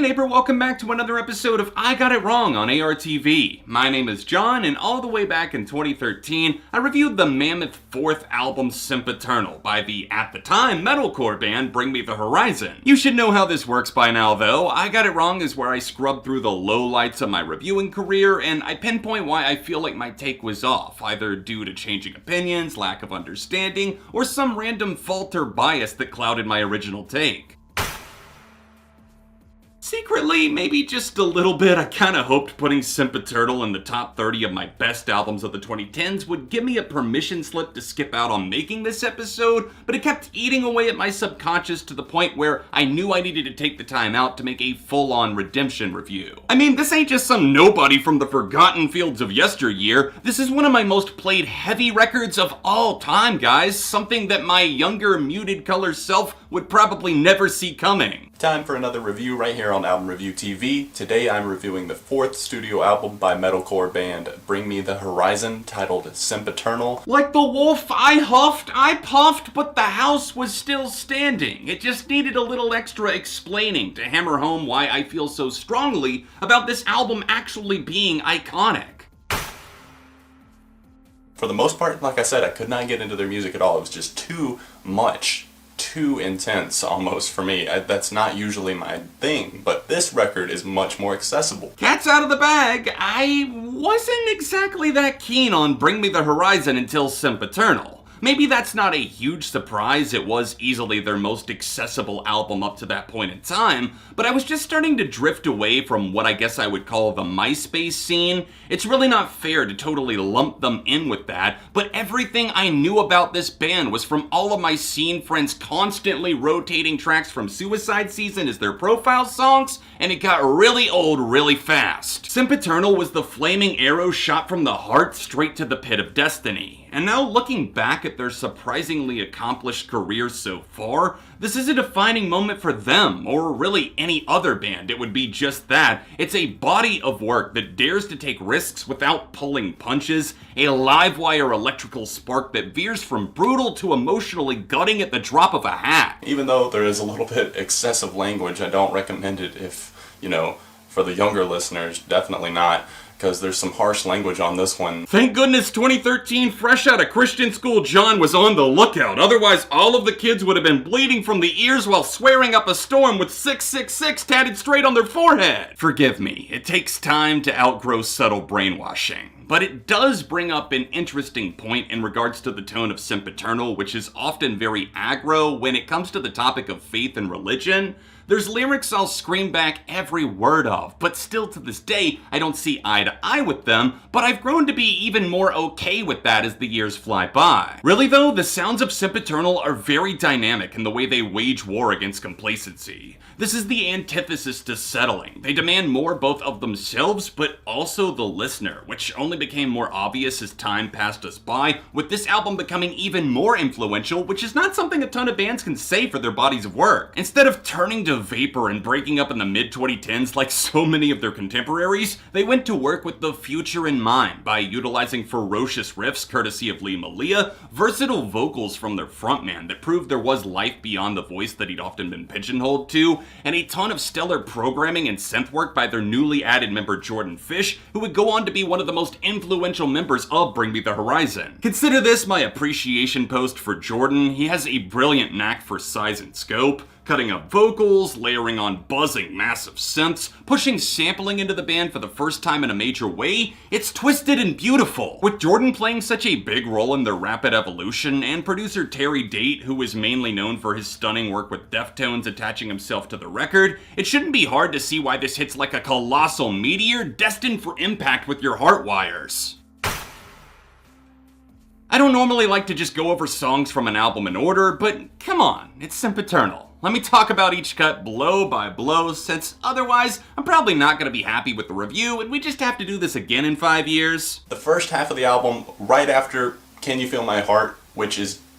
neighbor, welcome back to another episode of I Got It Wrong on ARTV. My name is John, and all the way back in 2013, I reviewed the mammoth fourth album Sempiternal by the, at the time, metalcore band Bring Me the Horizon. You should know how this works by now though. I Got It Wrong is where I scrub through the lowlights of my reviewing career, and I pinpoint why I feel like my take was off, either due to changing opinions, lack of understanding, or some random fault or bias that clouded my original take. Secretly, maybe just a little bit, I kinda hoped putting Sempiternal in the top 30 of my best albums of the 2010s would give me a permission slip to skip out on making this episode, but it kept eating away at my subconscious to the point where I knew I needed to take the time out to make a full-on redemption review. I mean, this ain't just some nobody from the forgotten fields of yesteryear, this is one of my most played heavy records of all time, guys, something that my younger muted color self would probably never see coming. Time for another review right here on Album Review TV. Today I'm reviewing the fourth studio album by metalcore band Bring Me the Horizon, titled Sempiternal. Like the wolf, I huffed, I puffed, but the house was still standing. It just needed a little extra explaining to hammer home why I feel so strongly about this album actually being iconic. For the most part, like I said, I could not get into their music at all. It was just too much. Too intense almost for me. That's not usually my thing, but this record is much more accessible. Cat's out of the bag. I wasn't exactly that keen on Bring Me the Horizon until Sempiternal. Maybe that's not a huge surprise, it was easily their most accessible album up to that point in time, but I was just starting to drift away from what I guess I would call the MySpace scene. It's really not fair to totally lump them in with that, but everything I knew about this band was from all of my scene friends constantly rotating tracks from Suicide Season as their profile songs, and it got really old really fast. Sempiternal was the flaming arrow shot from the heart straight to the pit of destiny. And now looking back at their surprisingly accomplished careers so far, this is a defining moment for them, or really any other band. It would be just that. It's a body of work that dares to take risks without pulling punches, a live wire electrical spark that veers from brutal to emotionally gutting at the drop of a hat. Even though there is a little bit excessive language, I don't recommend it if, for the younger listeners, definitely not. Because there's some harsh language on this one. Thank goodness 2013 fresh out of Christian school John was on the lookout, otherwise all of the kids would have been bleeding from the ears while swearing up a storm with 666 tatted straight on their forehead. Forgive me, it takes time to outgrow subtle brainwashing. But it does bring up an interesting point in regards to the tone of Sempiternal, which is often very aggro when it comes to the topic of faith and religion. There's lyrics I'll scream back every word of, but still to this day, I don't see eye to eye with them, but I've grown to be even more okay with that as the years fly by. Really though, the sounds of Sempiternal are very dynamic in the way they wage war against complacency. This is the antithesis to settling. They demand more both of themselves, but also the listener, which only became more obvious as time passed us by, with this album becoming even more influential, which is not something a ton of bands can say for their bodies of work. Instead of turning to vapor and breaking up in the mid-2010s like so many of their contemporaries, they went to work with the future in mind by utilizing ferocious riffs courtesy of Lee Malia, versatile vocals from their frontman that proved there was life beyond the voice that he'd often been pigeonholed to, and a ton of stellar programming and synth work by their newly added member Jordan Fish, who would go on to be one of the most influential members of Bring Me the Horizon. Consider this my appreciation post for Jordan. He has a brilliant knack for size and scope, cutting up vocals, layering on buzzing massive synths, pushing sampling into the band for the first time in a major way. It's twisted and beautiful. With Jordan playing such a big role in their rapid evolution, and producer Terry Date, who is mainly known for his stunning work with Deftones attaching himself to the record, it shouldn't be hard to see why this hits like a colossal meteor destined for impact with your heart wires. I don't normally like to just go over songs from an album in order, but come on, it's Sempiternal. Let me talk about each cut blow by blow, since otherwise I'm probably not going to be happy with the review and we just have to do this again in 5 years. The first half of the album, right after Can You Feel My Heart,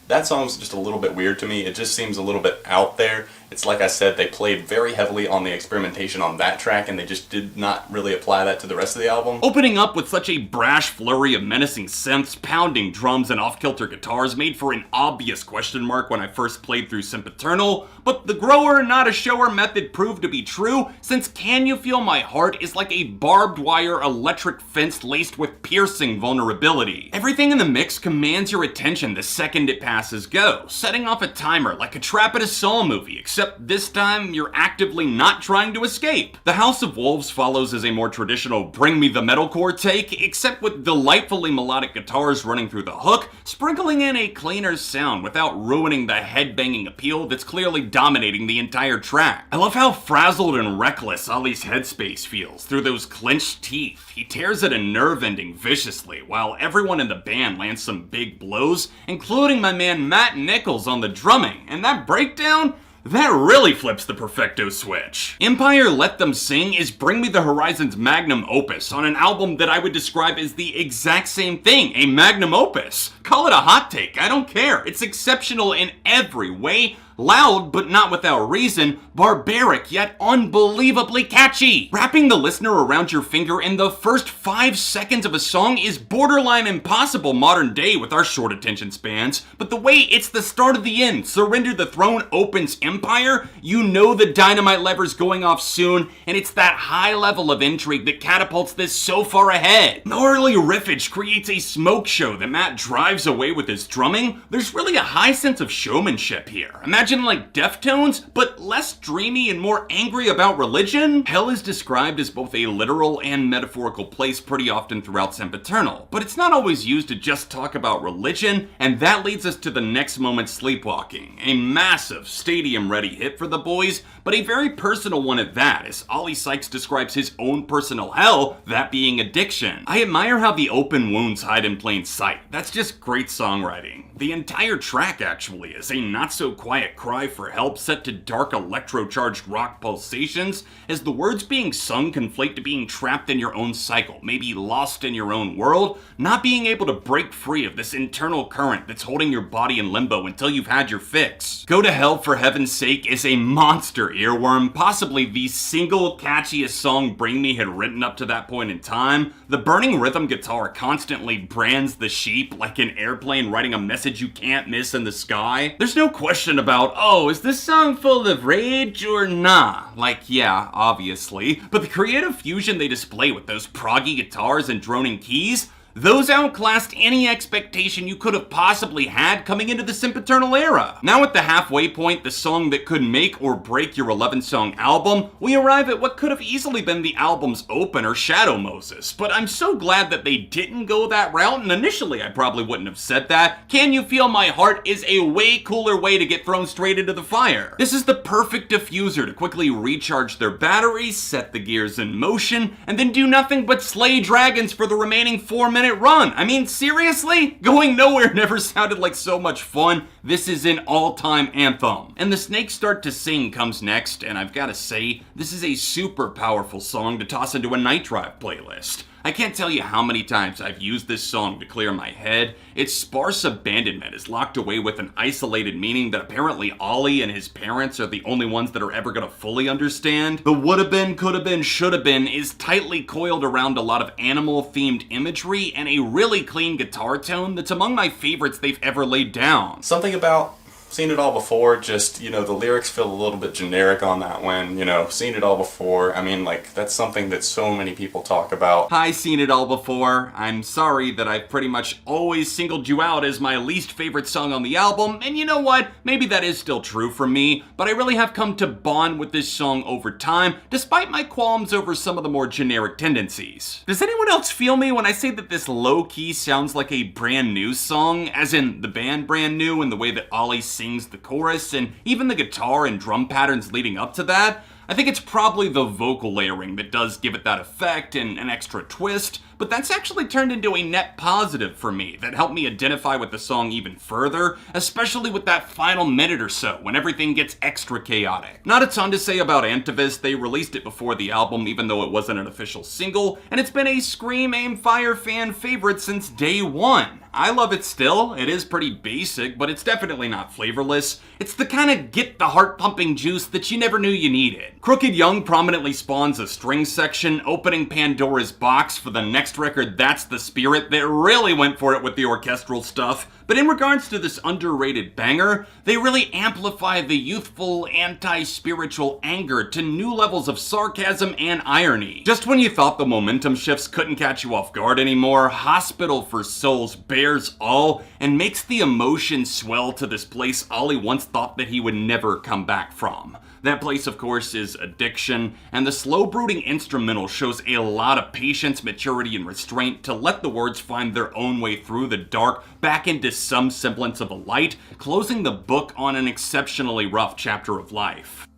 that song's just a little bit weird to me. It just seems a little bit out there. It's like I said, they played very heavily on the experimentation on that track, and they just did not really apply that to the rest of the album. Opening up with such a brash flurry of menacing synths, pounding drums, and off-kilter guitars made for an obvious question mark when I first played through Sempiternal, but the grower, not a shower method proved to be true, since Can You Feel My Heart is like a barbed wire electric fence laced with piercing vulnerability. Everything in the mix commands your attention the second it passes go, setting off a timer like a trap at a Saw movie, except this time you're actively not trying to escape. The House of Wolves follows as a more traditional bring me the metalcore take, except with delightfully melodic guitars running through the hook, sprinkling in a cleaner sound without ruining the headbanging appeal that's clearly dominating the entire track. I love how frazzled and reckless Ollie's headspace feels through those clenched teeth. He tears at a nerve ending viciously, while everyone in the band lands some big blows, including my man Matt Nichols on the drumming, and that breakdown? That really flips the perfecto switch. Empire Let Them Sing is Bring Me the Horizon's magnum opus on an album that I would describe as the exact same thing, a magnum opus. Call it a hot take, I don't care. It's exceptional in every way. Loud, but not without reason, barbaric yet unbelievably catchy. Wrapping the listener around your finger in the first 5 seconds of a song is borderline impossible modern day with our short attention spans, but the way It's the Start of the End, Surrender the Throne opens Empire, you know the dynamite lever's going off soon, and it's that high level of intrigue that catapults this so far ahead. Gnarly riffage creates a smoke show that Matt drives away with his drumming. There's really a high sense of showmanship here. Imagine like Deftones, but less dreamy and more angry about religion? Hell is described as both a literal and metaphorical place pretty often throughout Sempiternal, but it's not always used to just talk about religion, and that leads us to the next moment, Sleepwalking, a massive stadium-ready hit for the boys, but a very personal one at that, as Ollie Sykes describes his own personal hell, that being addiction. I admire how the open wounds hide in plain sight. That's just great songwriting. The entire track actually is a not-so-quiet cry for help set to dark electro-charged rock pulsations, as the words being sung conflate to being trapped in your own cycle, maybe lost in your own world, not being able to break free of this internal current that's holding your body in limbo until you've had your fix. Go to Hell for Heaven's Sake is a monster earworm, possibly the single catchiest song Bring Me had written up to that point in time. The burning rhythm guitar constantly brands the sheep like an airplane writing a message you can't miss in the sky. There's no question about, oh, is this song full of rage or nah? Like, yeah, obviously. But the creative fusion they display with those proggy guitars and droning keys, those outclassed any expectation you could have possibly had coming into the Sempiternal era. Now at the halfway point, the song that could make or break your 11-song album, we arrive at what could have easily been the album's opener, Shadow Moses. But I'm so glad that they didn't go that route, and initially I probably wouldn't have said that. Can You Feel My Heart is a way cooler way to get thrown straight into the fire. This is the perfect diffuser to quickly recharge their batteries, set the gears in motion, and then do nothing but slay dragons for the remaining 4-minute run. I mean, seriously? Going nowhere never sounded like so much fun. This is an all-time anthem. And The Snakes Start to Sing comes next, and I've gotta say, this is a super powerful song to toss into a night drive playlist. I can't tell you how many times I've used this song to clear my head. Its sparse abandonment is locked away with an isolated meaning that apparently Ollie and his parents are the only ones that are ever gonna fully understand. The would've been, could've been, should've been is tightly coiled around a lot of animal-themed imagery and a really clean guitar tone that's among my favorites they've ever laid down. Something about Seen It All Before, just, the lyrics feel a little bit generic on that one, Seen It All Before. I mean, like, that's something that so many people talk about. Hi, Seen It All Before. I'm sorry that I've pretty much always singled you out as my least favorite song on the album, and you know what? Maybe that is still true for me, but I really have come to bond with this song over time, despite my qualms over some of the more generic tendencies. Does anyone else feel me when I say that this low-key sounds like a brand new song, as in the band Brand New and the way that Ollie sings the chorus and even the guitar and drum patterns leading up to that? I think it's probably the vocal layering that does give it that effect and an extra twist, but that's actually turned into a net positive for me that helped me identify with the song even further, especially with that final minute or so when everything gets extra chaotic. Not a ton to say about Antivist. They released it before the album even though it wasn't an official single, and it's been a Scream Aim Fire fan favorite since day one. I love it still. It is pretty basic, but it's definitely not flavorless. It's the kind of get the heart pumping juice that you never knew you needed. Crooked Young prominently spawns a string section, opening Pandora's box for the next record, That's the Spirit, that really went for it with the orchestral stuff. But in regards to this underrated banger, they really amplify the youthful, anti-spiritual anger to new levels of sarcasm and irony. Just when you thought the momentum shifts couldn't catch you off guard anymore, Hospital for Souls bears all and makes the emotion swell to this place Ollie once thought that he would never come back from. That place, of course, is Addiction, and the slow-brooding instrumental shows a lot of patience, maturity, and restraint to let the words find their own way through the dark back into some semblance of a light, closing the book on an exceptionally rough chapter of life.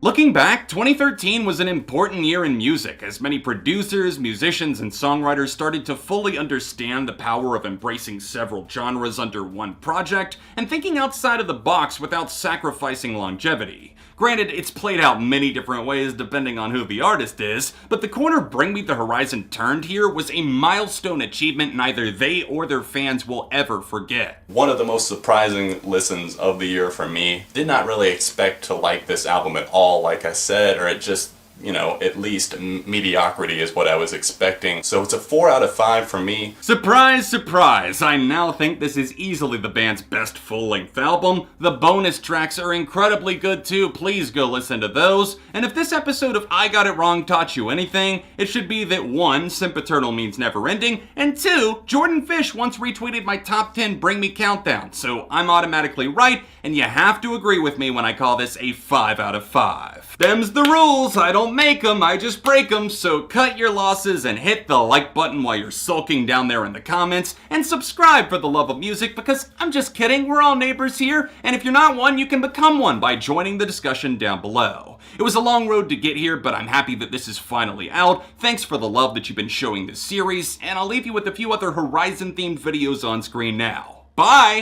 Looking back, 2013 was an important year in music, as many producers, musicians, and songwriters started to fully understand the power of embracing several genres under one project and thinking outside of the box without sacrificing longevity. Granted, it's played out many different ways depending on who the artist is, but the corner Bring Me the Horizon turned here was a milestone achievement neither they or their fans will ever forget. One of the most surprising listens of the year for me. Did not really expect to like this album at all, like I said, or it just, at least mediocrity is what I was expecting. So it's a 4 out of 5 for me. Surprise, surprise, I now think this is easily the band's best full-length album. The bonus tracks are incredibly good too, please go listen to those. And if this episode of I Got It Wrong taught you anything, it should be that 1, Sempiternal means never ending, and 2, Jordan Fish once retweeted my top 10 Bring Me countdown, so I'm automatically right, and you have to agree with me when I call this a 5 out of 5. Them's the rules, I don't make them, I just break them, so cut your losses and hit the like button while you're sulking down there in the comments, and subscribe for the love of music, because I'm just kidding, we're all neighbors here, and if you're not one, you can become one by joining the discussion down below. It was a long road to get here, but I'm happy that this is finally out. Thanks for the love that you've been showing this series, and I'll leave you with a few other Horizon-themed videos on screen now. Bye!